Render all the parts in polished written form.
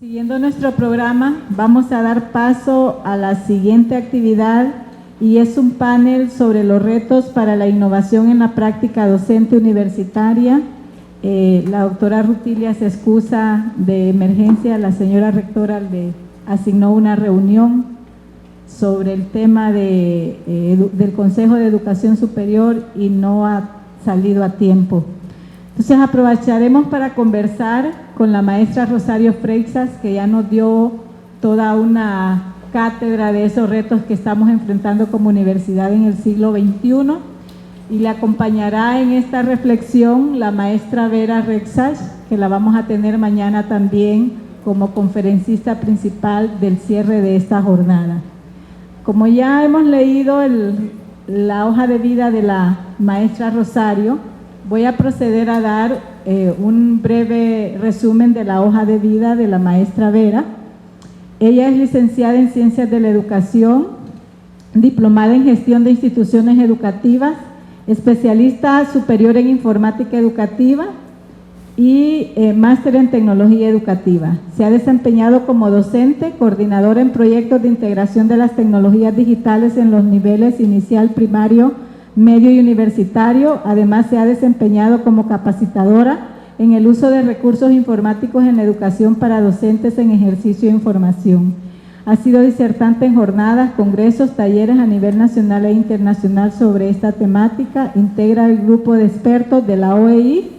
Siguiendo nuestro programa, vamos a dar paso a la siguiente actividad y es un panel sobre los retos para la innovación en la práctica docente universitaria. La doctora Rutilia se excusa de emergencia, la señora rectora le asignó una reunión sobre el tema del Consejo de Educación Superior y no ha salido a tiempo. Entonces aprovecharemos para conversar con la maestra Rosario Freixas, que ya nos dio toda una cátedra de esos retos que estamos enfrentando como universidad en el siglo XXI, y le acompañará en esta reflexión la maestra Vera Rexach, que la vamos a tener mañana también como conferencista principal del cierre de esta jornada. Como ya hemos leído la hoja de vida de la maestra Rosario, voy a proceder a dar un breve resumen de la hoja de vida de la maestra Vera. Ella es licenciada en Ciencias de la Educación, diplomada en Gestión de Instituciones Educativas, especialista superior en Informática Educativa y máster en Tecnología Educativa. Se ha desempeñado como docente, coordinadora en proyectos de integración de las tecnologías digitales en los niveles inicial, primario, medio y universitario. Además, se ha desempeñado como capacitadora en el uso de recursos informáticos en la educación para docentes en ejercicio de información. Ha sido disertante en jornadas, congresos, talleres a nivel nacional e internacional sobre esta temática. Integra el grupo de expertos de la OEI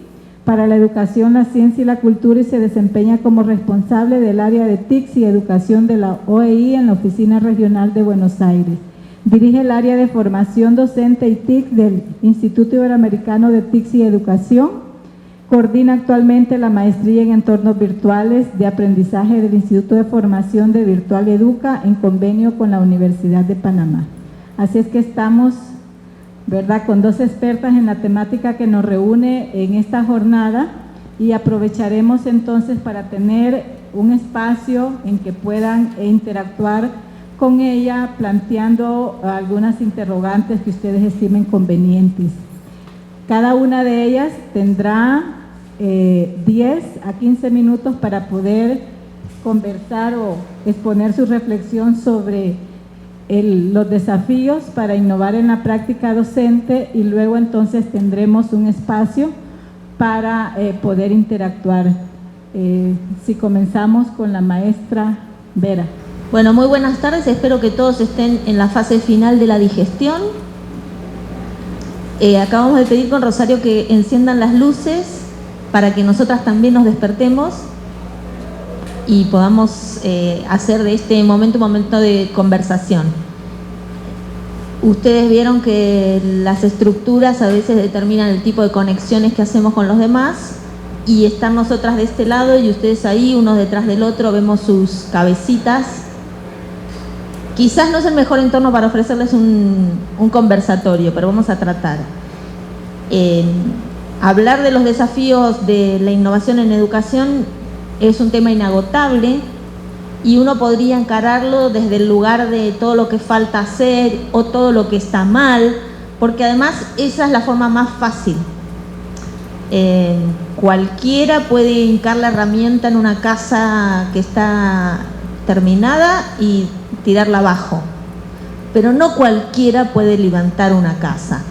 para la educación, la ciencia y la cultura y se desempeña como responsable del área de TICS y educación de la OEI en la Oficina Regional de Buenos Aires. Dirige el área de formación docente y TIC del Instituto Iberoamericano de TIC y Educación. Coordina actualmente la maestría en entornos virtuales de aprendizaje del Instituto de Formación de Virtual Educa en convenio con la Universidad de Panamá. Así es que estamos, ¿verdad?, con dos expertas en la temática que nos reúne en esta jornada y aprovecharemos entonces para tener un espacio en que puedan interactuar con ella, planteando algunas interrogantes que ustedes estimen convenientes. Cada una de ellas tendrá 10 a 15 minutos para poder conversar o exponer su reflexión sobre los desafíos para innovar en la práctica docente, y luego entonces tendremos un espacio para poder interactuar. Si comenzamos con la maestra Vera. Bueno, muy buenas tardes, espero que todos estén en la fase final de la digestión. Acabamos de pedir con Rosario que enciendan las luces para que nosotras también nos despertemos y podamos hacer de este momento un momento de conversación. Ustedes vieron que las estructuras a veces determinan el tipo de conexiones que hacemos con los demás, y están nosotras de este lado y ustedes ahí, unos detrás del otro, vemos sus cabecitas. Quizás no es el mejor entorno para ofrecerles un conversatorio, pero vamos a tratar. Hablar de los desafíos de la innovación en educación es un tema inagotable y uno podría encararlo desde el lugar de todo lo que falta hacer o todo lo que está mal, porque además esa es la forma más fácil. Cualquiera puede hincar la herramienta en una casa que está terminada y tirarla abajo, pero no cualquiera puede levantar una casa.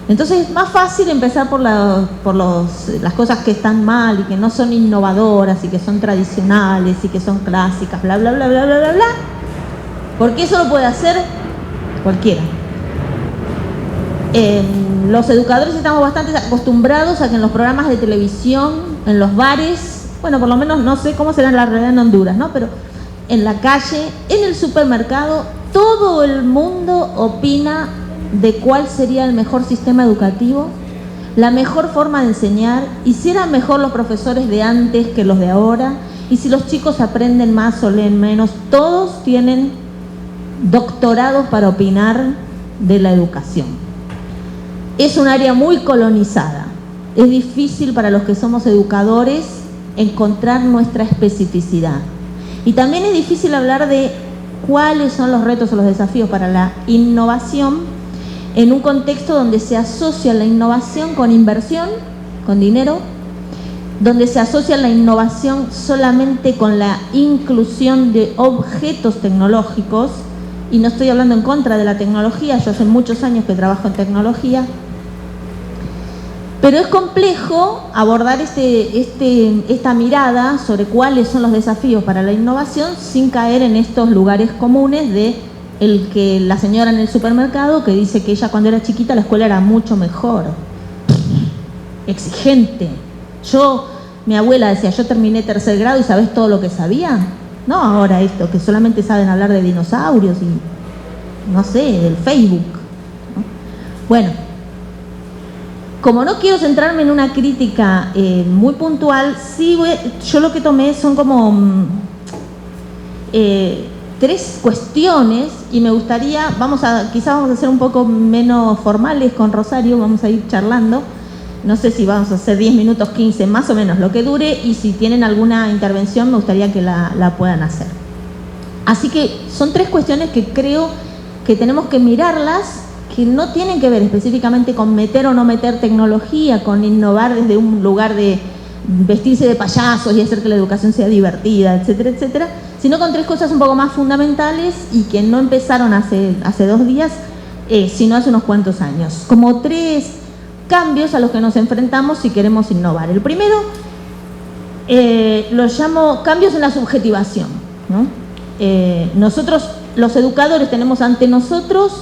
Entonces es más fácil empezar por las cosas que están mal y que no son innovadoras y que son tradicionales y que son clásicas, bla, bla, bla, bla, bla, bla, bla, porque eso lo puede hacer cualquiera. Los educadores estamos bastante acostumbrados a que en los programas de televisión, en los bares, bueno, por lo menos no sé cómo será la realidad en Honduras, ¿no?, pero en la calle, en el supermercado, todo el mundo opina de cuál sería el mejor sistema educativo, la mejor forma de enseñar, y si eran mejor los profesores de antes que los de ahora, y si los chicos aprenden más o leen menos. Todos tienen doctorados para opinar de la educación. Es un área muy colonizada. Es difícil para los que somos educadores encontrar nuestra especificidad. Y también es difícil hablar de cuáles son los retos o los desafíos para la innovación en un contexto donde se asocia la innovación con inversión, con dinero, donde se asocia la innovación solamente con la inclusión de objetos tecnológicos, y no estoy hablando en contra de la tecnología, yo hace muchos años que trabajo en tecnología, pero es complejo abordar esta mirada sobre cuáles son los desafíos para la innovación sin caer en estos lugares comunes de el que la señora en el supermercado que dice que ella cuando era chiquita la escuela era mucho mejor, exigente. Mi abuela decía, yo terminé tercer grado y ¿sabés todo lo que sabía? No ahora esto, que solamente saben hablar de dinosaurios y, no sé, del Facebook, ¿no? Bueno, como no quiero centrarme en una crítica muy puntual, sí yo lo que tomé son como tres cuestiones y me gustaría, quizás vamos a ser un poco menos formales con Rosario, vamos a ir charlando. No sé si vamos a hacer 10 minutos, 15, más o menos lo que dure, y si tienen alguna intervención me gustaría que la puedan hacer. Así que son tres cuestiones que creo que tenemos que mirarlas, que no tienen que ver específicamente con meter o no meter tecnología, con innovar desde un lugar de vestirse de payasos y hacer que la educación sea divertida, etcétera, etcétera, sino con tres cosas un poco más fundamentales y que no empezaron hace 2 días, sino hace unos cuantos años. Como tres cambios a los que nos enfrentamos si queremos innovar. El primero lo llamo cambios en la subjetivación, ¿no? Nosotros, los educadores, tenemos ante nosotros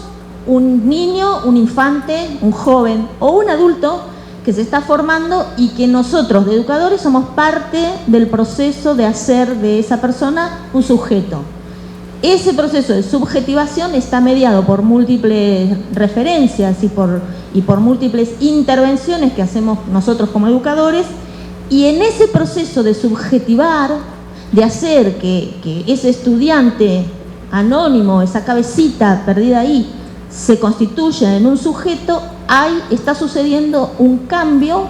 un niño, un infante, un joven o un adulto que se está formando y que nosotros, de educadores, somos parte del proceso de hacer de esa persona un sujeto. Ese proceso de subjetivación está mediado por múltiples referencias y por múltiples intervenciones que hacemos nosotros como educadores, y en ese proceso de subjetivar, de hacer que ese estudiante anónimo, esa cabecita perdida ahí, se constituya en un sujeto, está sucediendo un cambio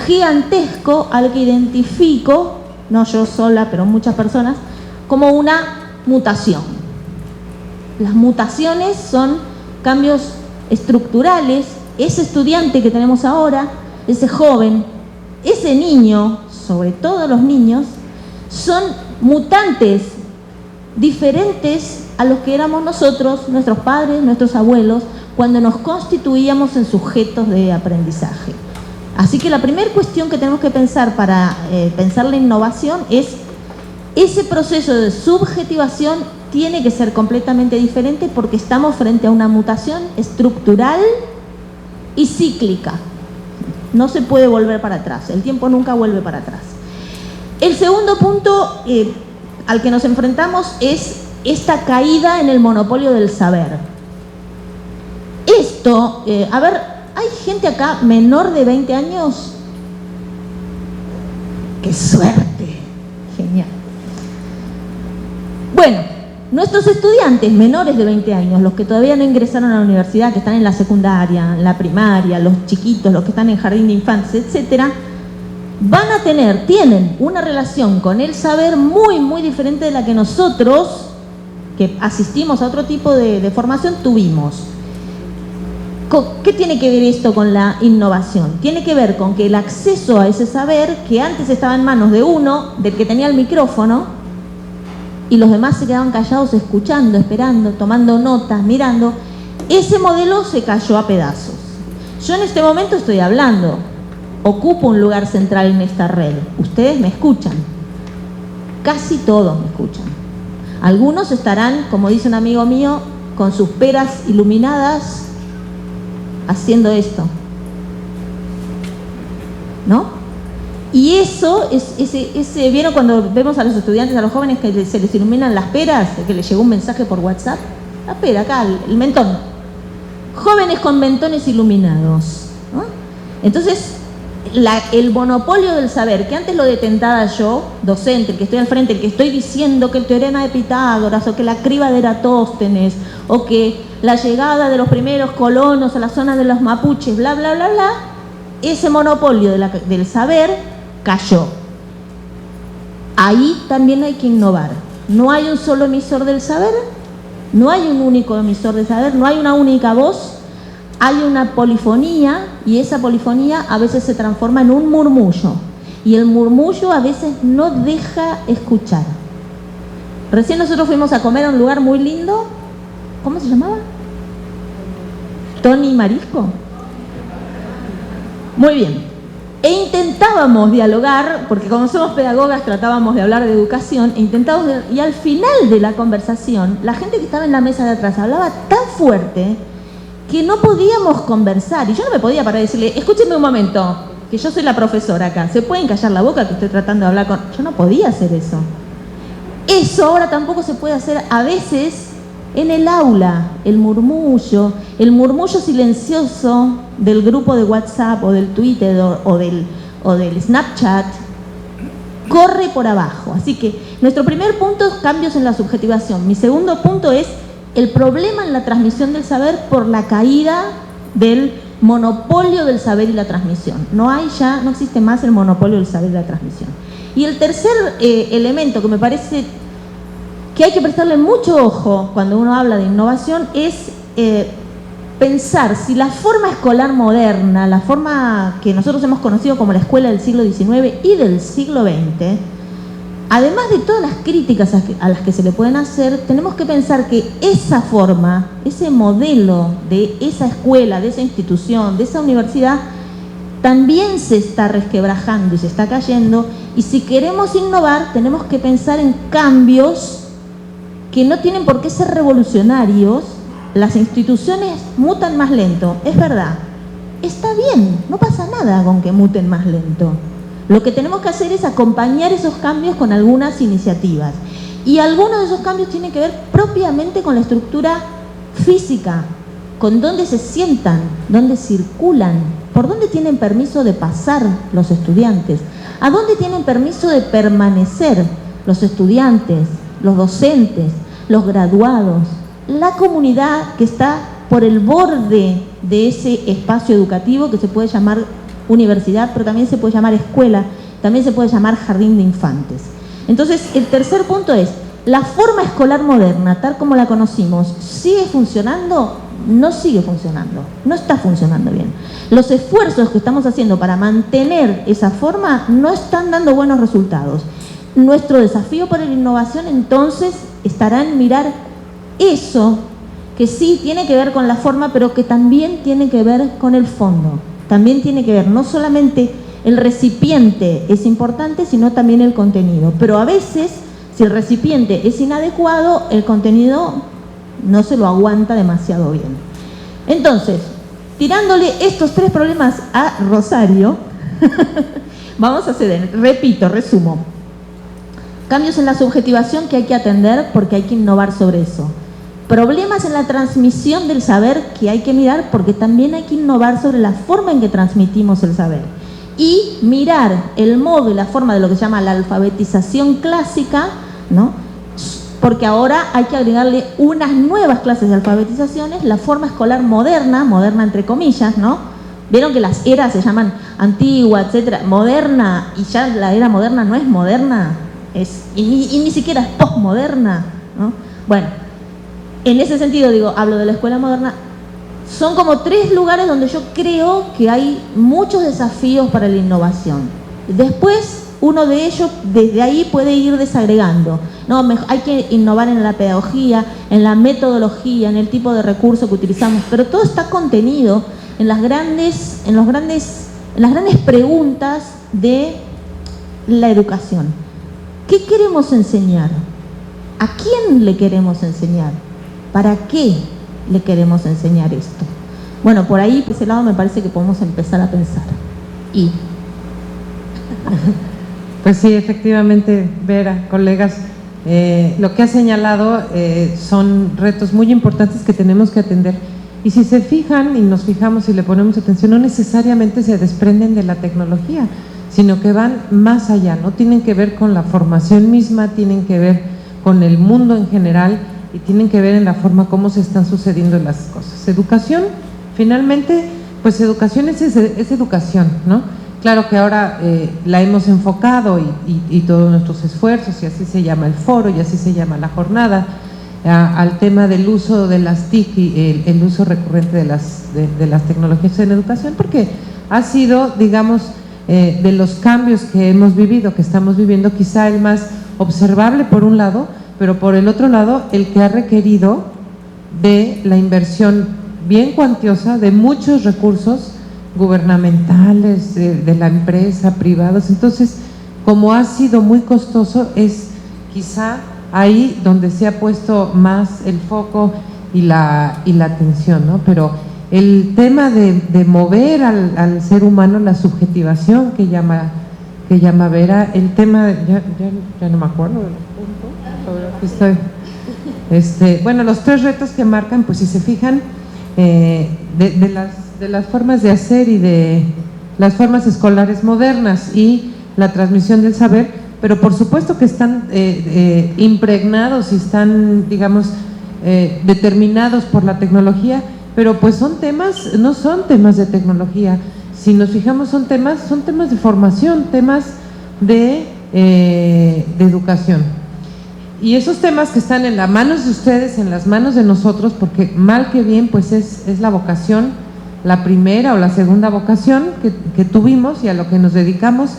gigantesco al que identifico, no yo sola, pero muchas personas, como una mutación. Las mutaciones son cambios estructurales. Ese estudiante que tenemos ahora, ese joven, ese niño, sobre todo los niños, son mutantes diferentes a los que éramos nosotros, nuestros padres, nuestros abuelos, cuando nos constituíamos en sujetos de aprendizaje. Así que la primera cuestión que tenemos que pensar para pensar la innovación es ese proceso de subjetivación tiene que ser completamente diferente porque estamos frente a una mutación estructural y cíclica. No se puede volver para atrás, el tiempo nunca vuelve para atrás. El segundo punto al que nos enfrentamos es esta caída en el monopolio del saber. Esto, ¿hay gente acá menor de 20 años? ¡Qué suerte! Genial. Bueno, nuestros estudiantes menores de 20 años, los que todavía no ingresaron a la universidad, que están en la secundaria, en la primaria, los chiquitos, los que están en jardín de infantes, etcétera, tienen una relación con el saber muy, muy diferente de la que nosotros, que asistimos a otro tipo de formación, tuvimos. ¿Qué tiene que ver esto con la innovación? Tiene que ver con que el acceso a ese saber, que antes estaba en manos de uno, del que tenía el micrófono, y los demás se quedaban callados escuchando, esperando, tomando notas, mirando, ese modelo se cayó a pedazos. Yo en este momento estoy hablando, ocupo un lugar central en esta red. Ustedes me escuchan, casi todos me escuchan. Algunos estarán, como dice un amigo mío, con sus peras iluminadas haciendo esto, ¿no? Y eso, ¿vieron cuando vemos a los estudiantes, a los jóvenes que se les iluminan las peras, que les llegó un mensaje por WhatsApp? La pera, acá, el mentón. Jóvenes con mentones iluminados, ¿no? Entonces, el monopolio del saber, que antes lo detentaba yo, docente, el que estoy al frente, el que estoy diciendo que el teorema de Pitágoras, o que la criba de Eratóstenes, o que la llegada de los primeros colonos a la zona de los mapuches, bla, bla, bla, bla, ese monopolio del saber cayó. Ahí también hay que innovar. No hay un solo emisor del saber, no hay un único emisor del saber, no hay una única voz, hay una polifonía, y esa polifonía a veces se transforma en un murmullo. y el murmullo a veces no deja escuchar. Recién nosotros fuimos a comer a un lugar muy lindo. ¿Cómo se llamaba? Tony Marisco. Muy bien. E intentábamos dialogar, porque como somos pedagogas tratábamos de hablar de educación, y al final de la conversación, la gente que estaba en la mesa de atrás hablaba tan fuerte que no podíamos conversar. Y yo no me podía parar y decirle, escúchenme un momento, que yo soy la profesora acá, ¿se pueden callar la boca que estoy tratando de hablar con...? Yo no podía hacer eso. Eso ahora tampoco se puede hacer a veces en el aula, el murmullo silencioso del grupo de WhatsApp o del Twitter o del Snapchat corre por abajo. Así que nuestro primer punto es cambios en la subjetivación. Mi segundo punto es el problema en la transmisión del saber por la caída del monopolio del saber y la transmisión. No existe más el monopolio del saber y la transmisión. Y el tercer elemento que me parece que hay que prestarle mucho ojo cuando uno habla de innovación es pensar si la forma escolar moderna, la forma que nosotros hemos conocido como la escuela del siglo XIX y del siglo XX, además de todas las críticas a las que se le pueden hacer, tenemos que pensar que esa forma, ese modelo de esa escuela, de esa institución, de esa universidad, también se está resquebrajando y se está cayendo, y si queremos innovar tenemos que pensar en cambios que no tienen por qué ser revolucionarios. Las instituciones mutan más lento, es verdad, está bien, no pasa nada con que muten más lento. Lo que tenemos que hacer es acompañar esos cambios con algunas iniciativas, y algunos de esos cambios tienen que ver propiamente con la estructura física, con dónde se sientan, dónde circulan, por dónde tienen permiso de pasar los estudiantes, a dónde tienen permiso de permanecer los estudiantes, los docentes, los graduados, la comunidad que está por el borde de ese espacio educativo que se puede llamar universidad, pero también se puede llamar escuela, también se puede llamar jardín de infantes. Entonces, el tercer punto es, ¿la forma escolar moderna, tal como la conocimos, sigue funcionando? No sigue funcionando, no está funcionando bien. Los esfuerzos que estamos haciendo para mantener esa forma no están dando buenos resultados. Nuestro desafío para la innovación entonces estará en mirar eso que sí tiene que ver con la forma, pero que también tiene que ver con el fondo. También tiene que ver, no solamente el recipiente es importante, sino también el contenido. Pero a veces, si el recipiente es inadecuado, el contenido no se lo aguanta demasiado bien. Entonces, tirándole estos tres problemas a Rosario, vamos a hacer, repito, resumo. Cambios en la subjetivación que hay que atender porque hay que innovar sobre eso. Problemas en la transmisión del saber que hay que mirar porque también hay que innovar sobre la forma en que transmitimos el saber. Y mirar el modo y la forma de lo que se llama la alfabetización clásica, ¿no? Porque ahora hay que agregarle unas nuevas clases de alfabetizaciones, la forma escolar moderna, moderna entre comillas, ¿no? Vieron que las eras se llaman antigua, etcétera, moderna, y ya la era moderna no es moderna, y ni siquiera es postmoderna, ¿no? Bueno, en ese sentido digo, hablo de la escuela moderna. Son como tres lugares donde yo creo que hay muchos desafíos para la innovación. Después, uno de ellos, desde ahí puede ir desagregando. No, hay que innovar en la pedagogía, en la metodología, en el tipo de recurso que utilizamos, pero todo está contenido en las grandes preguntas de la educación. ¿Qué queremos enseñar? ¿A quién le queremos enseñar? ¿Para qué le queremos enseñar esto? Bueno, por ahí, por ese lado, me parece que podemos empezar a pensar. Pues sí, efectivamente, Vera, colegas, lo que ha señalado son retos muy importantes que tenemos que atender. Y si se fijan y nos fijamos y le ponemos atención, no necesariamente se desprenden de la tecnología, sino que van más allá, ¿no? Tienen que ver con la formación misma, tienen que ver con el mundo en general y tienen que ver en la forma como se están sucediendo las cosas. Educación, finalmente, pues educación es educación, ¿no? Claro que ahora la hemos enfocado y todos nuestros esfuerzos, y así se llama el foro y así se llama la jornada, al tema del uso de las TIC y el uso recurrente de las tecnologías en educación, porque ha sido, digamos, de los cambios que hemos vivido, que estamos viviendo, quizá el más observable por un lado, pero por el otro lado el que ha requerido de la inversión bien cuantiosa de muchos recursos gubernamentales, de la empresa, privados. Entonces, como ha sido muy costoso, es quizá ahí donde se ha puesto más el foco y la atención, ¿no? Pero el tema de mover al ser humano, la subjetivación que llama Vera, el tema, ya no me acuerdo de los puntos, bueno, los 3 retos que marcan, pues si se fijan, de las formas de hacer y de las formas escolares modernas y la transmisión del saber, pero por supuesto que están impregnados y están, digamos, determinados por la tecnología, pero pues son temas, no son temas de tecnología. Si nos fijamos, son temas de formación, temas de educación. Y esos temas que están en las manos de ustedes, en las manos de nosotros, porque mal que bien, pues es la vocación, la primera o la segunda vocación que tuvimos y a lo que nos dedicamos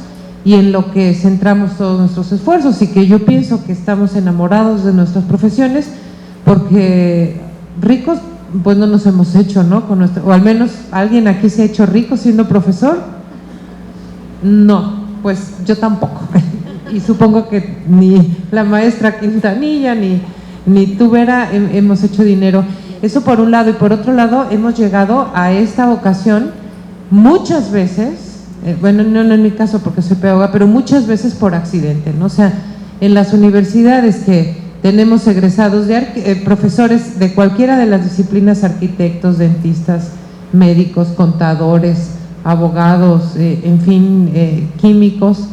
y en lo que centramos todos nuestros esfuerzos, y que yo pienso que estamos enamorados de nuestras profesiones, porque ricos pues no nos hemos hecho, ¿no? O al menos alguien aquí se ha hecho rico siendo profesor. No, pues yo tampoco. Y supongo que ni la maestra Quintanilla ni tú, Vera, hemos hecho dinero. Eso por un lado, y por otro lado hemos llegado a esta vocación muchas veces, bueno, no en mi caso porque soy pedagoga, pero muchas veces por accidente, ¿no? O sea, en las universidades que tenemos egresados de profesores de cualquiera de las disciplinas, arquitectos, dentistas, médicos, contadores, abogados, en fin, químicos,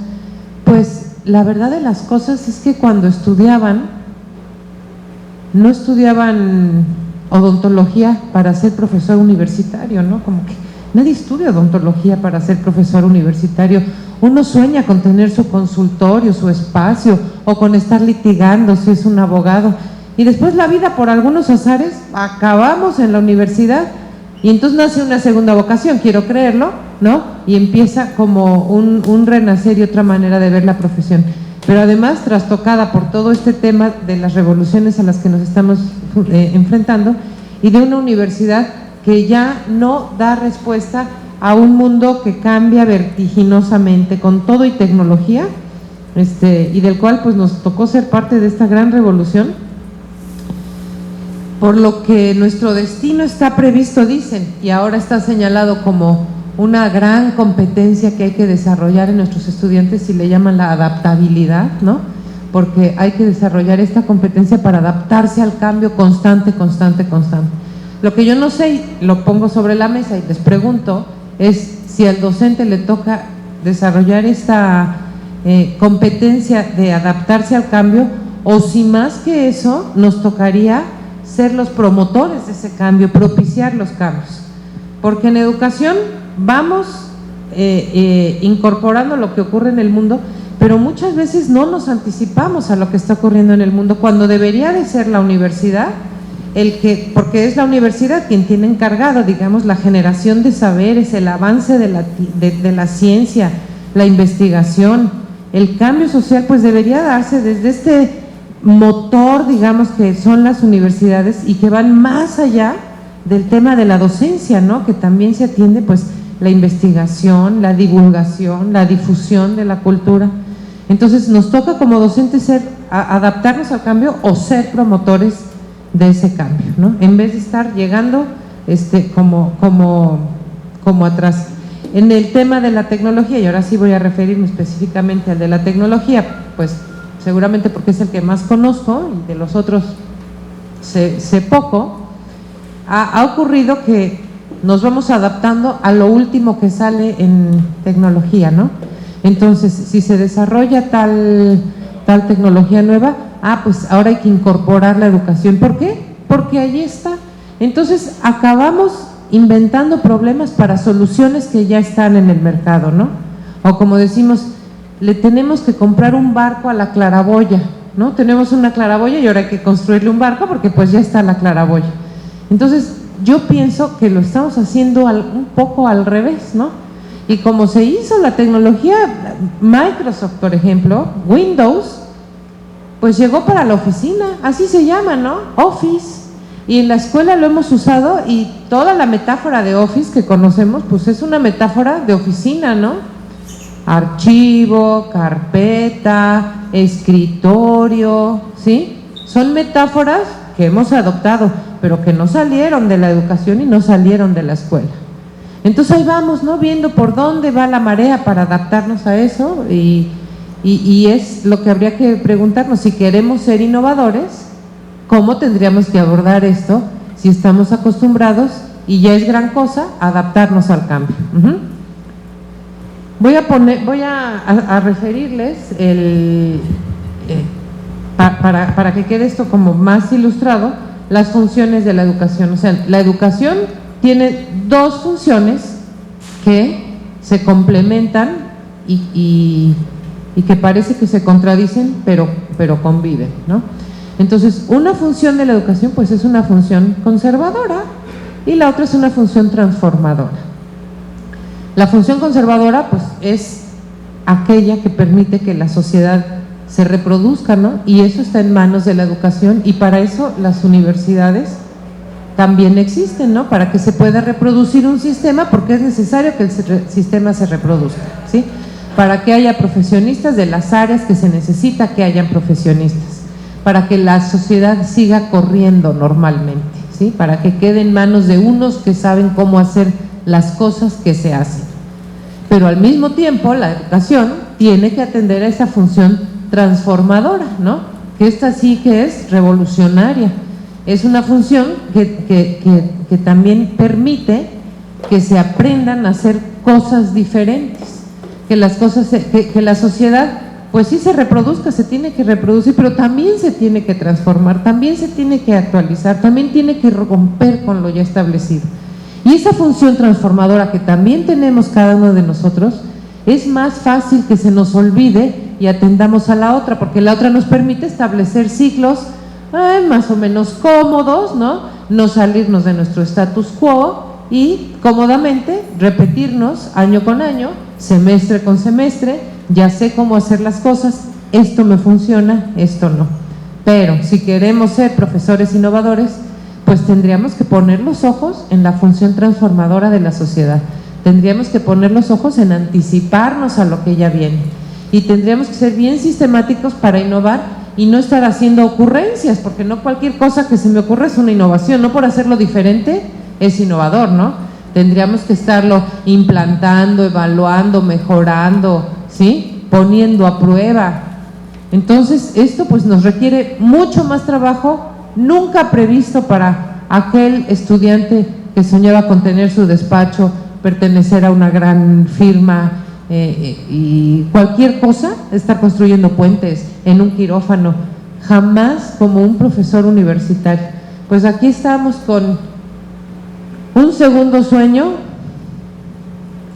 pues la verdad de las cosas es que cuando estudiaban, no estudiaban odontología para ser profesor universitario, ¿no? Como que nadie estudia odontología para ser profesor universitario. Uno sueña con tener su consultorio, su espacio, o con estar litigando si es un abogado. Y después la vida, por algunos azares, acabamos en la universidad y entonces nace una segunda vocación, quiero creerlo, ¿no? Y empieza como un renacer y otra manera de ver la profesión. Pero además trastocada por todo este tema de las revoluciones a las que nos estamos enfrentando, y de una universidad que ya no da respuesta a un mundo que cambia vertiginosamente con todo y tecnología, y del cual pues nos tocó ser parte de esta gran revolución, por lo que nuestro destino está previsto, dicen, y ahora está señalado como una gran competencia que hay que desarrollar en nuestros estudiantes, y le llaman la adaptabilidad, ¿no? Porque hay que desarrollar esta competencia para adaptarse al cambio constante. Lo que yo no sé, y lo pongo sobre la mesa y les pregunto, es si al docente le toca desarrollar esta competencia de adaptarse al cambio, o si más que eso nos tocaría ser los promotores de ese cambio, propiciar los cambios. Porque en educación vamos incorporando lo que ocurre en el mundo, pero muchas veces no nos anticipamos a lo que está ocurriendo en el mundo, cuando debería de ser la universidad porque es la universidad quien tiene encargado, digamos, la generación de saberes, el avance de la ciencia, la investigación, el cambio social, pues debería darse desde este motor, digamos, que son las universidades, y que van más allá del tema de la docencia, ¿no? Que también se atiende pues la investigación, la divulgación, la difusión de la cultura. Entonces nos toca como docentes adaptarnos al cambio o ser promotores de ese cambio, ¿no? En vez de estar llegando como atrás. En el tema de la tecnología, y ahora sí voy a referirme específicamente al de la tecnología, pues seguramente porque es el que más conozco, y de los otros sé poco, ha ocurrido que nos vamos adaptando a lo último que sale en tecnología, ¿no? Entonces, si se desarrolla tal tecnología nueva, pues ahora hay que incorporar la educación. ¿Por qué? Porque allí está. Entonces, acabamos inventando problemas para soluciones que ya están en el mercado, ¿no? O como decimos, le tenemos que comprar un barco a la claraboya, ¿no? Tenemos una claraboya y ahora hay que construirle un barco porque pues ya está la claraboya. Entonces, yo pienso que lo estamos haciendo un poco al revés, ¿no? Y como se hizo la tecnología, Microsoft, por ejemplo, Windows, pues llegó para la oficina, así se llama, ¿no? Office. Y en la escuela lo hemos usado y toda la metáfora de Office que conocemos, pues es una metáfora de oficina, ¿no? Archivo, carpeta, escritorio, ¿sí? Son metáforas que hemos adoptado, pero que no salieron de la educación y no salieron de la escuela. Entonces ahí vamos, ¿no? Viendo por dónde va la marea para adaptarnos a eso y es lo que habría que preguntarnos, si queremos ser innovadores, ¿cómo tendríamos que abordar esto si estamos acostumbrados, y ya es gran cosa, adaptarnos al cambio? Voy a referirles para que quede esto como más ilustrado, las funciones de la educación. O sea, la educación tiene dos funciones que se complementan y que parece que se contradicen, pero conviven, ¿no? Entonces, una función de la educación pues es una función conservadora y la otra es una función transformadora. La función conservadora pues es aquella que permite que la sociedad se reproduzca, ¿no? Y eso está en manos de la educación, y para eso las universidades también existen, ¿no? Para que se pueda reproducir un sistema, porque es necesario que el sistema se reproduzca, ¿sí? Para que haya profesionistas de las áreas que se necesita que hayan profesionistas, para que la sociedad siga corriendo normalmente, ¿sí? Para que quede en manos de unos que saben cómo hacer las cosas que se hacen. Pero al mismo tiempo la educación tiene que atender a esa función transformadora, ¿no? Que esta sí que es revolucionaria. Es una función que también permite que se aprendan a hacer cosas diferentes, que las cosas, que la sociedad pues sí se reproduzca, se tiene que reproducir, pero también se tiene que transformar, también se tiene que actualizar, también tiene que romper con lo ya establecido. Y esa función transformadora que también tenemos cada uno de nosotros, es más fácil que se nos olvide y atendamos a la otra, porque la otra nos permite establecer ciclos más o menos cómodos, ¿no? No salirnos de nuestro status quo y cómodamente repetirnos año con año, semestre con semestre. Ya sé cómo hacer las cosas, esto me funciona, esto no. Pero si queremos ser profesores innovadores, pues tendríamos que poner los ojos en la función transformadora de la sociedad. Tendríamos que poner los ojos en anticiparnos a lo que ya viene. Y tendríamos que ser bien sistemáticos para innovar y no estar haciendo ocurrencias, porque no cualquier cosa que se me ocurra es una innovación, no por hacerlo diferente es innovador, ¿no? Tendríamos que estarlo implantando, evaluando, mejorando, ¿sí? Poniendo a prueba. Entonces esto pues nos requiere mucho más trabajo, nunca previsto para aquel estudiante que soñaba con tener su despacho, pertenecer a una gran firma y cualquier cosa, estar construyendo puentes en un quirófano, jamás como un profesor universitario. Pues aquí estamos con un segundo sueño,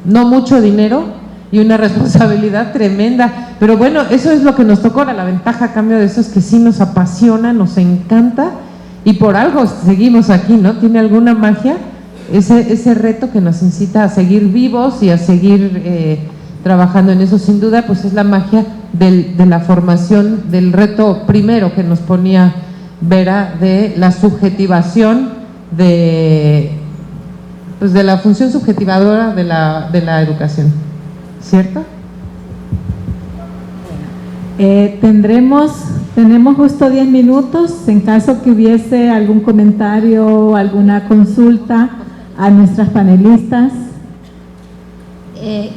no mucho dinero y una responsabilidad tremenda, pero bueno, eso es lo que nos tocó. La ventaja a cambio de eso es que sí nos apasiona, nos encanta, y por algo seguimos aquí, ¿no? Tiene alguna magia ese reto que nos incita a seguir vivos y a seguir trabajando en eso. Sin duda pues es la magia de la formación, del reto primero que nos ponía Vera, de la subjetivación de la función subjetivadora de la educación, ¿cierto? Tenemos justo 10 minutos en caso que hubiese algún comentario o alguna consulta a nuestras panelistas.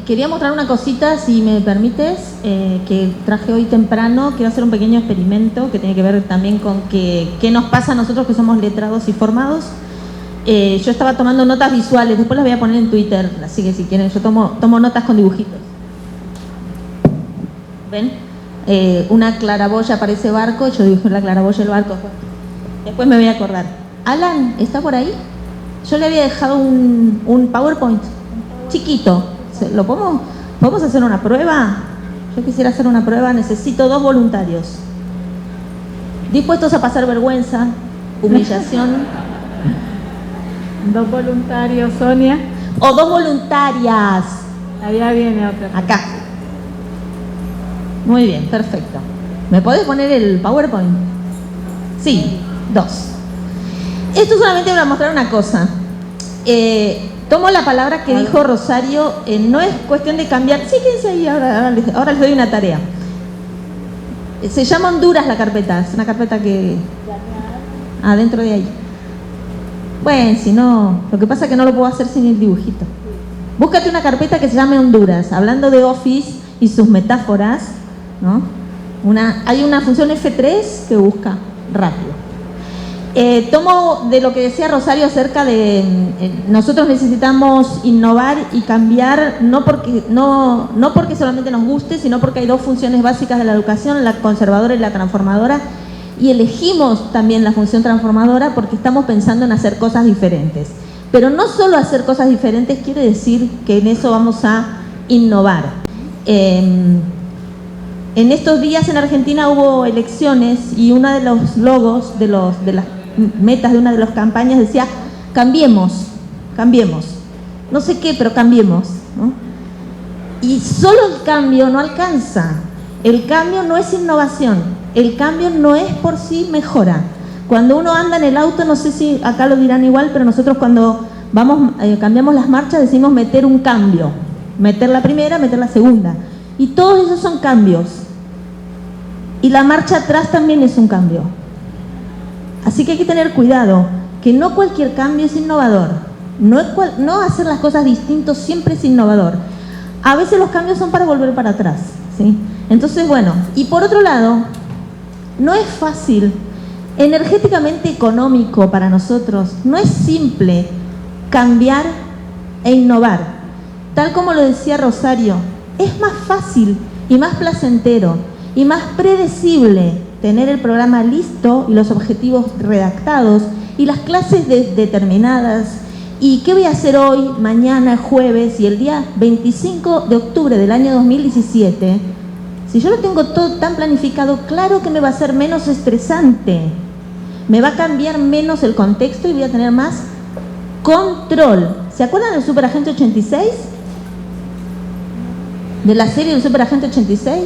Quería mostrar una cosita, si me permites, que traje hoy temprano. Quiero hacer un pequeño experimento que tiene que ver también con qué nos pasa a nosotros que somos letrados y formados. Yo estaba tomando notas visuales, después las voy a poner en Twitter, así que si quieren, yo tomo notas con dibujitos. ¿Ven? Una claraboya parece barco, yo dibujé la claraboya el barco. Después me voy a acordar. Alan, ¿está por ahí? Yo le había dejado un PowerPoint chiquito. ¿Podemos hacer una prueba? Yo quisiera hacer una prueba, necesito 2 voluntarios. Dispuestos a pasar vergüenza, humillación. 2 voluntarios, Sonia. O 2 voluntarias. Allá viene otra. Acá. Muy bien, perfecto. ¿Me podés poner el PowerPoint? Sí, 2. Esto solamente para mostrar una cosa. Tomo la palabra que dijo Rosario, no es cuestión de cambiar. Sí, quédense ahí, ahora les doy una tarea. Se llama Honduras la carpeta, es una carpeta que... adentro de ahí. Bueno, si no, lo que pasa es que no lo puedo hacer sin el dibujito. Búscate una carpeta que se llame Honduras, hablando de Office y sus metáforas, ¿no? Hay una función F3 que busca rápido. Tomo de lo que decía Rosario acerca de nosotros necesitamos innovar y cambiar, no porque solamente nos guste, sino porque hay dos funciones básicas de la educación, la conservadora y la transformadora, y elegimos también la función transformadora porque estamos pensando en hacer cosas diferentes. Pero no solo hacer cosas diferentes quiere decir que en eso vamos a innovar. En estos días en Argentina hubo elecciones y uno de los logos de las metas de una de las campañas decía cambiemos, no sé qué, pero cambiemos, ¿no? Y solo el cambio no alcanza. El cambio no es innovación, el cambio no es por sí mejora. Cuando uno anda en el auto, no sé si acá lo dirán igual, pero nosotros cuando cambiamos las marchas decimos meter un cambio, meter la primera, meter la segunda, y todos esos son cambios. Y la marcha atrás también es un cambio. Así que hay que tener cuidado, que no cualquier cambio es innovador. No hacer las cosas distintos siempre es innovador. A veces los cambios son para volver para atrás, ¿sí? Entonces, bueno, y por otro lado, no es fácil, energéticamente económico para nosotros, no es simple cambiar e innovar. Tal como lo decía Rosario, es más fácil y más placentero y más predecible tener el programa listo y los objetivos redactados y las clases determinadas y qué voy a hacer hoy, mañana, jueves y el día 25 de octubre del año 2017. Si yo lo tengo todo tan planificado, claro que me va a ser menos estresante, me va a cambiar menos el contexto y voy a tener más control. ¿Se acuerdan del Superagente 86? ¿De la serie del Superagente 86?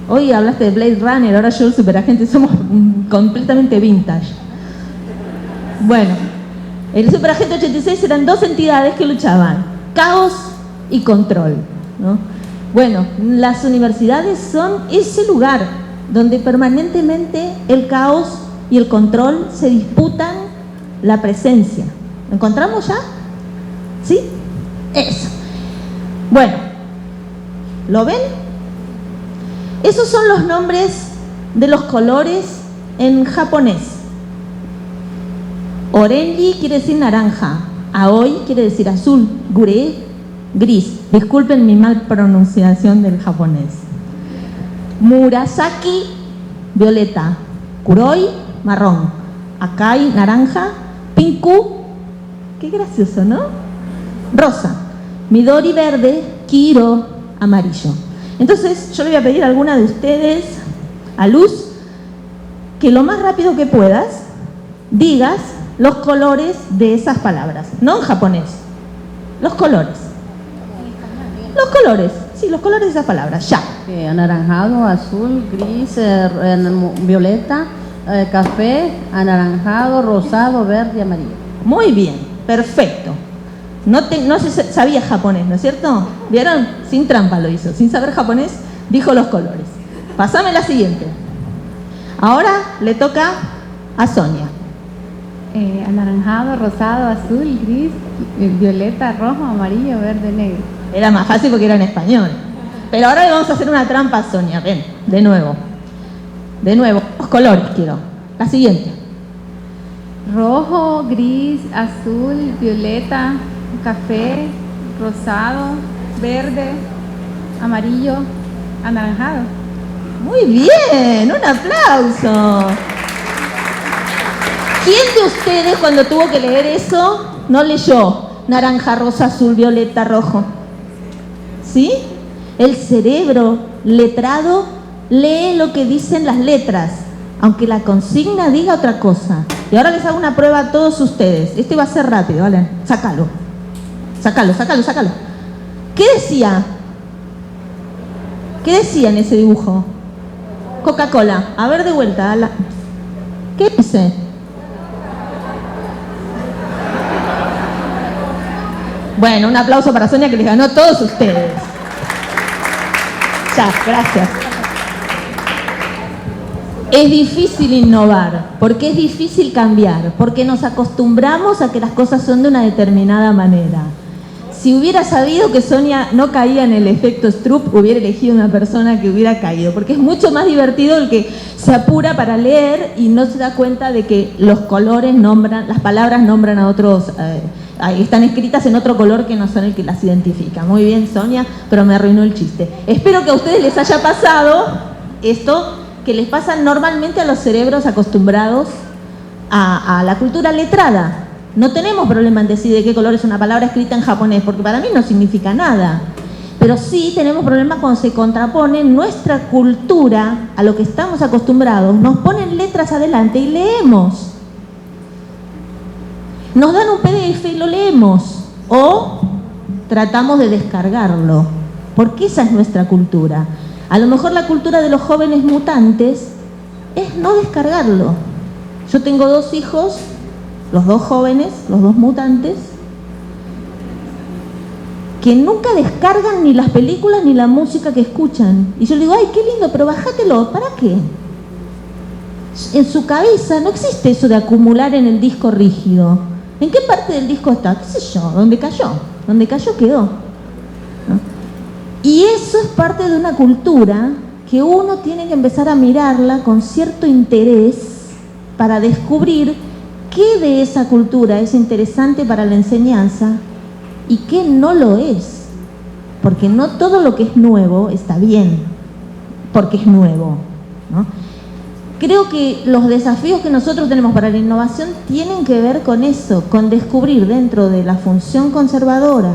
Hoy hablaste de Blade Runner, ahora yo el Superagente, somos completamente vintage. Bueno, el Superagente 86 eran dos entidades que luchaban, caos y control, ¿no? Bueno, las universidades son ese lugar donde permanentemente el caos y el control se disputan la presencia. ¿Lo encontramos ya? ¿Sí? Eso. Bueno, ¿lo ven? Esos son los nombres de los colores en japonés. Orenji quiere decir naranja, aoi quiere decir azul, gure, gris. Disculpen mi mal pronunciación del japonés. Murasaki, violeta. Kuroi, marrón. Akai, naranja. Pinku, qué gracioso, ¿no? Rosa. Midori, verde. Kiro, amarillo. Entonces yo le voy a pedir a alguna de ustedes, a Luz, que lo más rápido que puedas digas los colores de esas palabras, no en japonés, los colores. Los colores, sí, los colores de esas palabras, ya. Anaranjado, azul, gris, violeta, café, anaranjado, rosado, verde, amarillo. Muy bien, perfecto. No se sabía japonés, ¿no es cierto? ¿Vieron? Sin trampa lo hizo, sin saber japonés, dijo los colores. Pásame la siguiente. Ahora le toca a Sonia. Anaranjado, rosado, azul, gris, violeta, rojo, amarillo, verde, negro. Era más fácil porque era en español. Pero ahora le vamos a hacer una trampa a Sonia. Ven, de nuevo. De nuevo, los colores quiero. La siguiente. Rojo, gris, azul, violeta, café, rosado, verde, amarillo, anaranjado. Muy bien, un aplauso. ¿Quién de ustedes cuando tuvo que leer eso no leyó naranja, rosa, azul, violeta, rojo? ¿Sí? El cerebro letrado lee lo que dicen las letras, aunque la consigna diga otra cosa. Y ahora les hago una prueba a todos ustedes. Este va a ser rápido, ¿vale? Sácalo. ¿Qué decía? ¿Qué decía en ese dibujo? Coca-Cola. A ver, de vuelta. ¿Qué dice? Bueno, un aplauso para Sonia que les ganó a todos ustedes. Ya, gracias. Es difícil innovar, porque es difícil cambiar, porque nos acostumbramos a que las cosas son de una determinada manera. Si hubiera sabido que Sonia no caía en el efecto Stroop, hubiera elegido una persona que hubiera caído, porque es mucho más divertido el que se apura para leer y no se da cuenta de que los colores nombran, las palabras nombran a otros, están escritas en otro color que no son el que las identifica. Muy bien, Sonia, pero me arruinó el chiste. Espero que a ustedes les haya pasado esto que les pasa normalmente a los cerebros acostumbrados a la cultura letrada. No tenemos problema en decir de qué color es una palabra escrita en japonés, porque para mí no significa nada. Pero sí tenemos problemas cuando se contrapone nuestra cultura a lo que estamos acostumbrados. Nos ponen letras adelante y leemos. Nos dan un PDF y lo leemos. O tratamos de descargarlo, porque esa es nuestra cultura. A lo mejor la cultura de los jóvenes mutantes es no descargarlo. Yo tengo 2 hijos, los 2 jóvenes, los 2 mutantes, que nunca descargan ni las películas ni la música que escuchan. Y yo le digo, ay, qué lindo, pero bájatelo, ¿para qué? En su cabeza no existe eso de acumular en el disco rígido. ¿En qué parte del disco está? ¿Qué sé yo? ¿Dónde cayó? Donde cayó quedó. ¿No? Y eso es parte de una cultura que uno tiene que empezar a mirarla con cierto interés para descubrir qué de esa cultura es interesante para la enseñanza y qué no lo es. Porque no todo lo que es nuevo está bien, porque es nuevo, ¿no? Creo que los desafíos que nosotros tenemos para la innovación tienen que ver con eso, con descubrir dentro de la función conservadora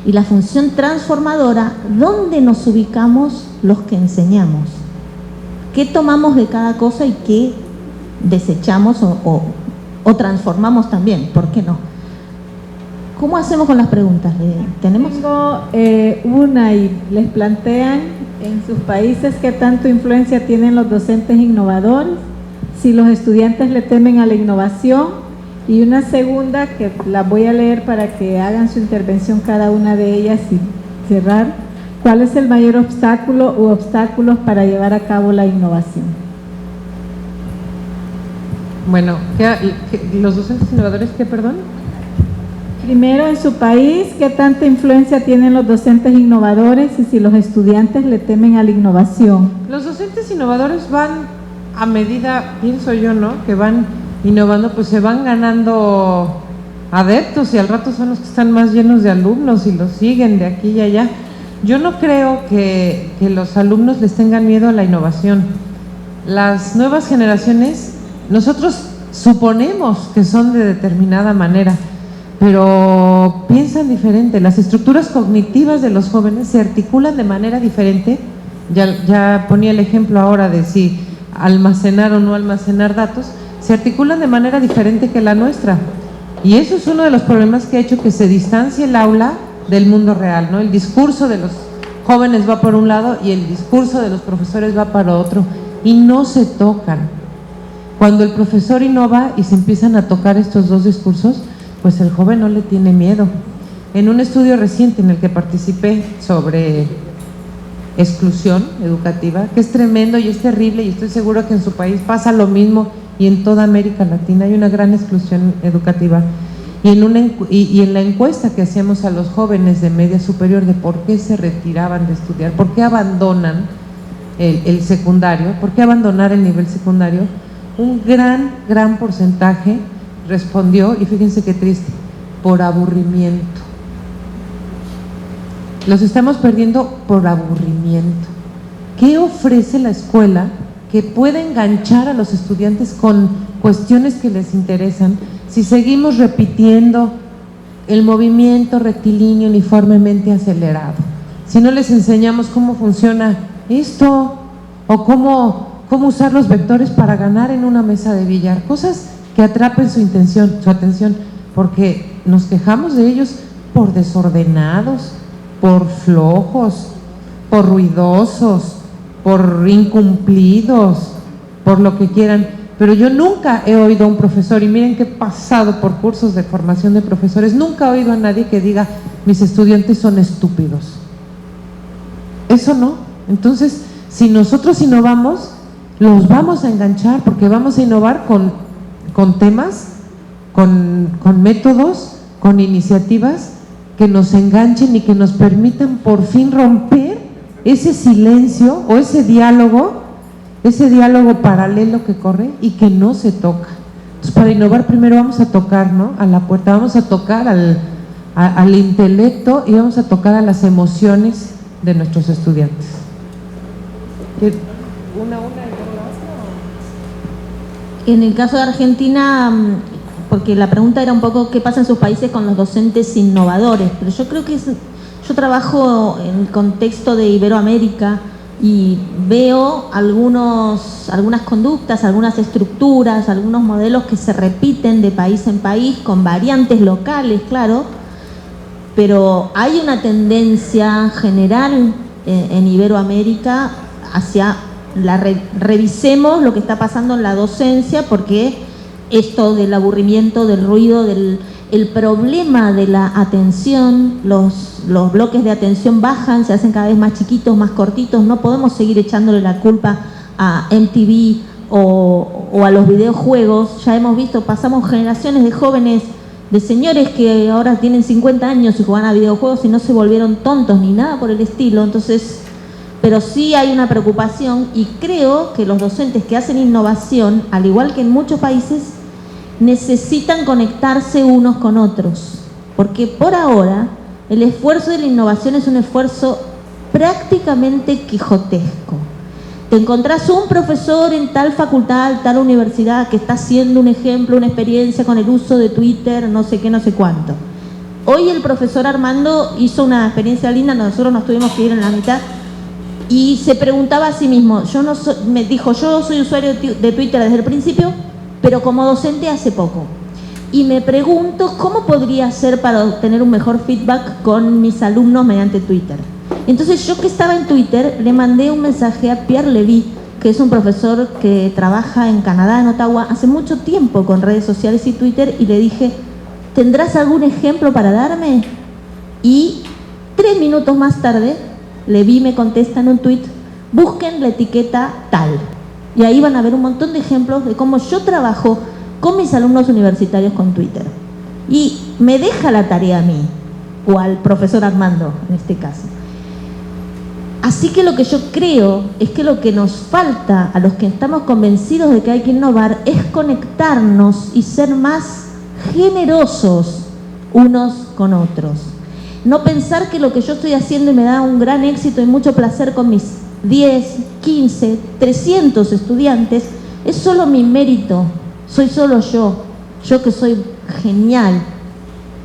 y la función transformadora dónde nos ubicamos los que enseñamos. ¿Qué tomamos de cada cosa y qué desechamos o transformamos también? ¿Por qué no? ¿Cómo hacemos con las preguntas? ¿Tenemos? Tengo una y les plantean en sus países qué tanto influencia tienen los docentes innovadores, si los estudiantes le temen a la innovación, y una segunda que la voy a leer para que hagan su intervención cada una de ellas y cerrar. ¿Cuál es el mayor obstáculo u obstáculos para llevar a cabo la innovación? Bueno, ¿los docentes innovadores qué, perdón? Primero, en su país, ¿qué tanta influencia tienen los docentes innovadores y si los estudiantes le temen a la innovación? Los docentes innovadores van a medida, pienso yo, ¿no?, que van innovando, pues se van ganando adeptos y al rato son los que están más llenos de alumnos y los siguen de aquí y allá. Yo no creo que los alumnos les tengan miedo a la innovación. Las nuevas generaciones, nosotros suponemos que son de determinada manera, pero piensan diferente. Las estructuras cognitivas de los jóvenes se articulan de manera diferente. Ya ponía el ejemplo ahora de si almacenar o no almacenar datos, se articulan de manera diferente que la nuestra. Y eso es uno de los problemas que ha hecho que se distancie el aula del mundo real, ¿no? El discurso de los jóvenes va por un lado y el discurso de los profesores va para otro, y no se tocan. Cuando el profesor innova y se empiezan a tocar estos dos discursos, pues el joven no le tiene miedo. En un estudio reciente en el que participé sobre exclusión educativa, que es tremendo y es terrible, y estoy seguro que en su país pasa lo mismo, y en toda América Latina hay una gran exclusión educativa, y en la encuesta que hacíamos a los jóvenes de media superior de por qué se retiraban de estudiar, por qué abandonan el secundario, por qué abandonar el nivel secundario, un gran porcentaje respondió, y fíjense qué triste, por aburrimiento. Los estamos perdiendo por aburrimiento. ¿Qué ofrece la escuela que pueda enganchar a los estudiantes con cuestiones que les interesan si seguimos repitiendo el movimiento rectilíneo uniformemente acelerado? Si no les enseñamos cómo funciona esto, o cómo usar los vectores para ganar en una mesa de billar, cosas que atrapen su atención, porque nos quejamos de ellos por desordenados, por flojos, por ruidosos, por incumplidos, por lo que quieran, pero yo nunca he oído a un profesor, y miren que he pasado por cursos de formación de profesores, nunca he oído a nadie que diga, mis estudiantes son estúpidos. Eso no. Entonces, si nosotros innovamos, los vamos a enganchar, porque vamos a innovar con temas, con métodos, con iniciativas que nos enganchen y que nos permitan por fin romper ese silencio o ese diálogo paralelo que corre y que no se toca. Entonces, para innovar primero vamos a tocar, ¿no?, a la puerta, vamos a tocar al intelecto y vamos a tocar a las emociones de nuestros estudiantes. En el caso de Argentina, porque la pregunta era un poco qué pasa en sus países con los docentes innovadores, pero yo creo que yo trabajo en el contexto de Iberoamérica y veo algunas conductas, algunas estructuras, algunos modelos que se repiten de país en país con variantes locales, claro, pero hay una tendencia general en Iberoamérica hacia revisemos lo que está pasando en la docencia, porque esto del aburrimiento, del ruido, el problema de la atención, los bloques de atención bajan, se hacen cada vez más chiquitos, más cortitos, no podemos seguir echándole la culpa a MTV o a los videojuegos. Ya hemos visto, pasamos generaciones de jóvenes, de señores que ahora tienen 50 años y juegan a videojuegos y no se volvieron tontos ni nada por el estilo. Entonces, pero sí hay una preocupación y creo que los docentes que hacen innovación, al igual que en muchos países, necesitan conectarse unos con otros, porque por ahora el esfuerzo de la innovación es un esfuerzo prácticamente quijotesco. Te encontrás un profesor en tal facultad, tal universidad, que está haciendo un ejemplo, una experiencia con el uso de Twitter, no sé qué, no sé cuánto. Hoy el profesor Armando hizo una experiencia linda, nosotros nos tuvimos que ir en la mitad, y se preguntaba a sí mismo, me dijo, yo soy usuario de Twitter desde el principio, pero como docente hace poco. Y me pregunto cómo podría hacer para obtener un mejor feedback con mis alumnos mediante Twitter. Entonces yo que estaba en Twitter le mandé un mensaje a Pierre Levy, que es un profesor que trabaja en Canadá, en Ottawa, hace mucho tiempo con redes sociales y Twitter, y le dije, ¿tendrás algún ejemplo para darme? Y 3 minutos más tarde, Levy me contesta en un tweet, busquen la etiqueta tal. Y ahí van a ver un montón de ejemplos de cómo yo trabajo con mis alumnos universitarios con Twitter. Y me deja la tarea a mí, o al profesor Armando en este caso. Así que lo que yo creo es que lo que nos falta a los que estamos convencidos de que hay que innovar es conectarnos y ser más generosos unos con otros. No pensar que lo que yo estoy haciendo y me da un gran éxito y mucho placer con mis 10, 15, 300 estudiantes es solo mi mérito, soy solo yo que soy genial,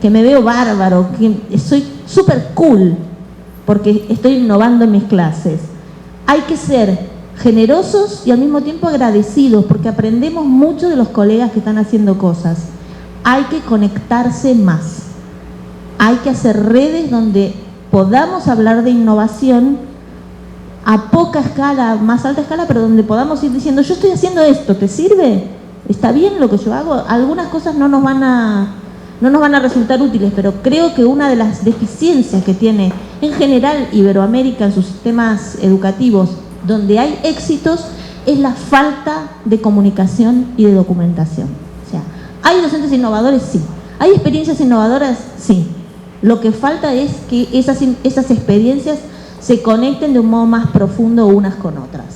que me veo bárbaro, que soy súper cool porque estoy innovando en mis clases. Hay que ser generosos y al mismo tiempo agradecidos porque aprendemos mucho de los colegas que están haciendo cosas. Hay que conectarse más, hay que hacer redes donde podamos hablar de innovación a poca escala, más alta escala, pero donde podamos ir diciendo, yo estoy haciendo esto, ¿te sirve? ¿Está bien lo que yo hago? Algunas cosas no nos van a resultar útiles, pero creo que una de las deficiencias que tiene en general Iberoamérica en sus sistemas educativos, donde hay éxitos, es la falta de comunicación y de documentación. O sea, ¿hay docentes innovadores? Sí. ¿Hay experiencias innovadoras? Sí. Lo que falta es que esas experiencias se conecten de un modo más profundo unas con otras.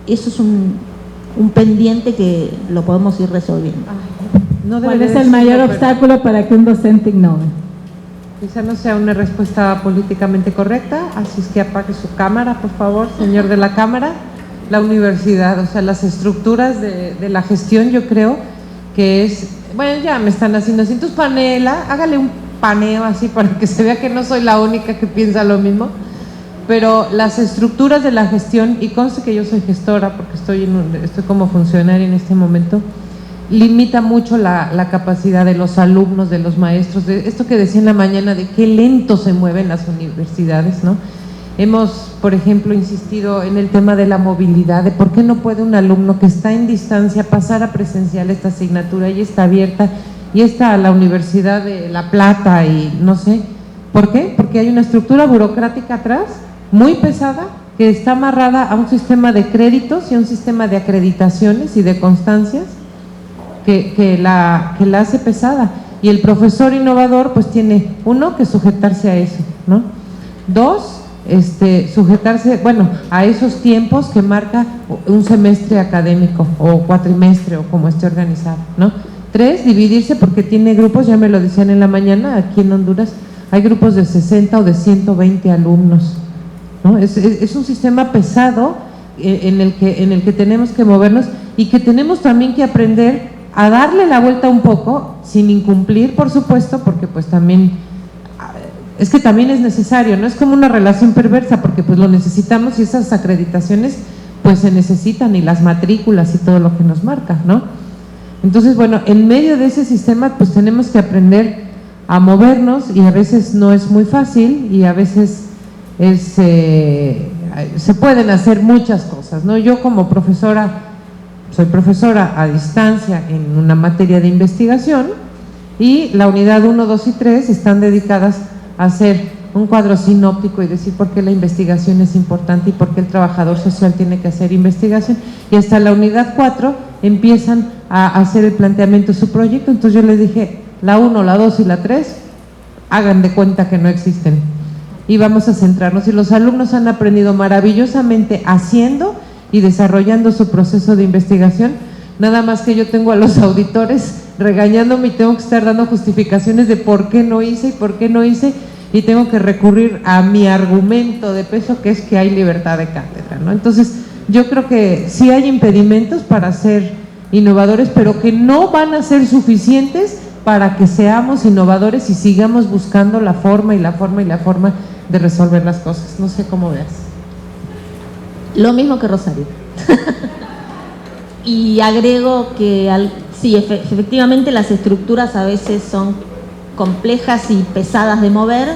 Eso es un pendiente que lo podemos ir resolviendo. ¿Cuál es el mayor obstáculo para que un docente innove? Quizá no sea una respuesta políticamente correcta, así es que apague su cámara, por favor, señor de la cámara. La universidad, o sea, las estructuras de la gestión, yo creo que es, bueno, ya me están haciendo así, entonces panela, hágale un paneo así para que se vea que no soy la única que piensa lo mismo. Pero las estructuras de la gestión, y conste que yo soy gestora porque estoy como funcionaria en este momento, limita mucho la capacidad de los alumnos, de los maestros, de esto que decía en la mañana, de qué lento se mueven las universidades, ¿no? Hemos, por ejemplo, insistido en el tema de la movilidad, de por qué no puede un alumno que está en distancia pasar a presencial esta asignatura y está abierta, y está a la Universidad de La Plata y no sé, ¿por qué? Porque hay una estructura burocrática atrás, muy pesada, que está amarrada a un sistema de créditos y a un sistema de acreditaciones y de constancias que la hace pesada, y el profesor innovador pues tiene, uno, que sujetarse a eso, ¿no? Dos, sujetarse, bueno, a esos tiempos que marca un semestre académico o cuatrimestre o como esté organizado, ¿no? Tres, dividirse porque tiene grupos, ya me lo decían en la mañana, aquí en Honduras hay grupos de 60 o de 120 alumnos, ¿no? Es un sistema pesado en el que tenemos que movernos y que tenemos también que aprender a darle la vuelta un poco, sin incumplir, por supuesto, porque pues también, es que también es necesario, no es como una relación perversa, porque pues lo necesitamos y esas acreditaciones pues se necesitan, y las matrículas y todo lo que nos marca, ¿no? Entonces, bueno, en medio de ese sistema pues tenemos que aprender a movernos, y a veces no es muy fácil, y a veces se pueden hacer muchas cosas, ¿no? Yo como profesora, soy profesora a distancia en una materia de investigación, y la unidad 1, 2 y 3 están dedicadas a hacer un cuadro sinóptico y decir por qué la investigación es importante y por qué el trabajador social tiene que hacer investigación, y hasta la unidad 4 empiezan a hacer el planteamiento de su proyecto. Entonces yo les dije, la 1, la 2 y la 3, hagan de cuenta que no existen, y vamos a centrarnos, y los alumnos han aprendido maravillosamente haciendo y desarrollando su proceso de investigación, nada más que yo tengo a los auditores regañándome y tengo que estar dando justificaciones de por qué no hice y por qué no hice, y tengo que recurrir a mi argumento de peso, que es que hay libertad de cátedra, ¿no? Entonces yo creo que sí hay impedimentos para ser innovadores, pero que no van a ser suficientes para que seamos innovadores y sigamos buscando la forma de resolver las cosas. No sé cómo veas. Lo mismo que Rosario. Y agrego que sí, efectivamente las estructuras a veces son complejas y pesadas de mover,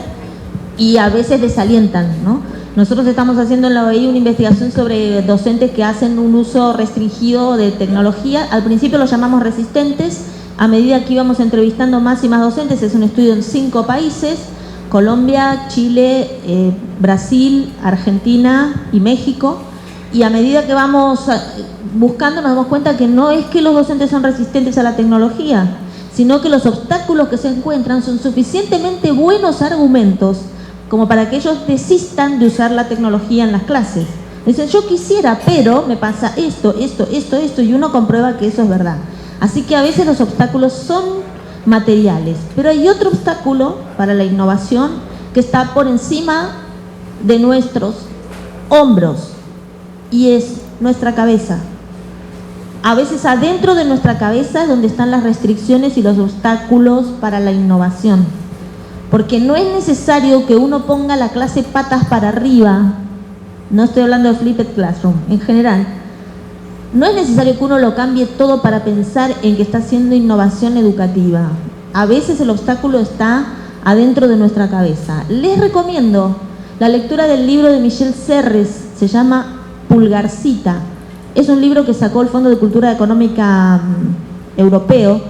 y a veces desalientan, ¿no? Nosotros estamos haciendo en la OEI una investigación sobre docentes que hacen un uso restringido de tecnología. Al principio los llamamos resistentes, a medida que íbamos entrevistando más y más docentes. Es un estudio en 5 países: Colombia, Chile, Brasil, Argentina y México. Y a medida que vamos buscando nos damos cuenta que no es que los docentes son resistentes a la tecnología, sino que los obstáculos que se encuentran son suficientemente buenos argumentos como para que ellos desistan de usar la tecnología en las clases. Dicen, yo quisiera, pero me pasa esto, y uno comprueba que eso es verdad. Así que a veces los obstáculos son materiales, pero hay otro obstáculo para la innovación que está por encima de nuestros hombros, y es nuestra cabeza. A veces adentro de nuestra cabeza es donde están las restricciones y los obstáculos para la innovación, porque no es necesario que uno ponga la clase patas para arriba. No estoy hablando de Flipped Classroom, en general. No es necesario que uno lo cambie todo para pensar en que está haciendo innovación educativa. A veces el obstáculo está adentro de nuestra cabeza. Les recomiendo la lectura del libro de Michel Serres, se llama Pulgarcita. Es un libro que sacó el Fondo de Cultura Económica Europeo,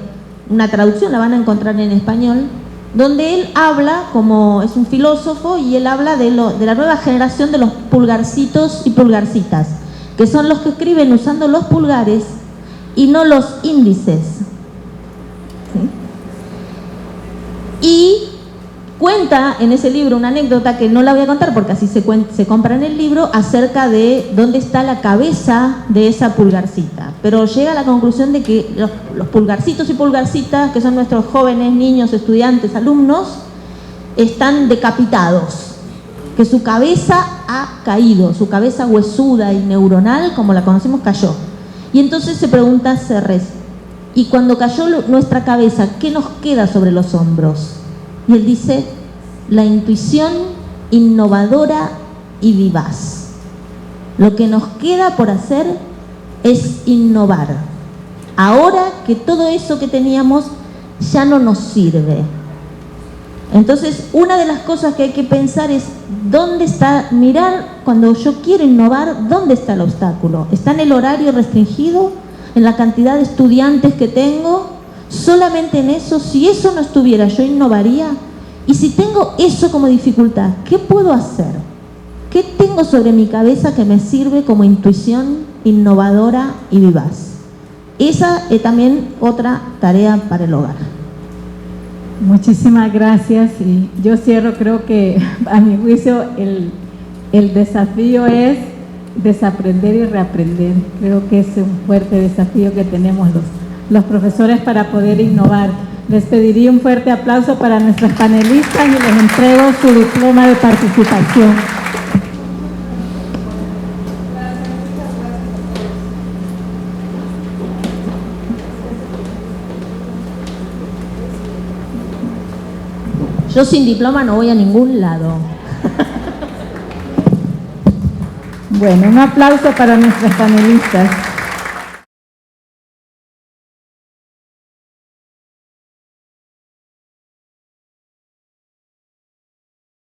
una traducción la van a encontrar en español, donde él habla, como es un filósofo, y él habla de la nueva generación de los pulgarcitos y pulgarcitas, que son los que escriben usando los pulgares y no los índices. ¿Sí? Y cuenta en ese libro una anécdota que no la voy a contar porque así se compra en el libro, acerca de dónde está la cabeza de esa pulgarcita. Pero llega a la conclusión de que los pulgarcitos y pulgarcitas, que son nuestros jóvenes, niños, estudiantes, alumnos, están decapitados, que su cabeza ha caído, su cabeza huesuda y neuronal, como la conocemos, cayó. Y entonces se pregunta Serres, y cuando cayó nuestra cabeza, ¿qué nos queda sobre los hombros? Y él dice, la intuición innovadora y vivaz. Lo que nos queda por hacer es innovar. ahora que todo eso que teníamos ya no nos sirve. Entonces, una de las cosas que hay que pensar es dónde está, mirar cuando yo quiero innovar, dónde está el obstáculo. ¿Está en el horario restringido? ¿En la cantidad de estudiantes que tengo? Solamente en eso. Si eso no estuviera, yo innovaría. Y si tengo eso como dificultad, ¿qué puedo hacer? ¿Qué tengo sobre mi cabeza que me sirve como intuición innovadora y vivaz? Esa es también otra tarea para el hogar. Muchísimas gracias. Y yo cierro, creo que a mi juicio el desafío es desaprender y reaprender. Creo que es un fuerte desafío que tenemos los profesores para poder innovar. Les pediría un fuerte aplauso para nuestras panelistas y les entrego su diploma de participación. Yo sin diploma no voy a ningún lado. Bueno, un aplauso para nuestras panelistas.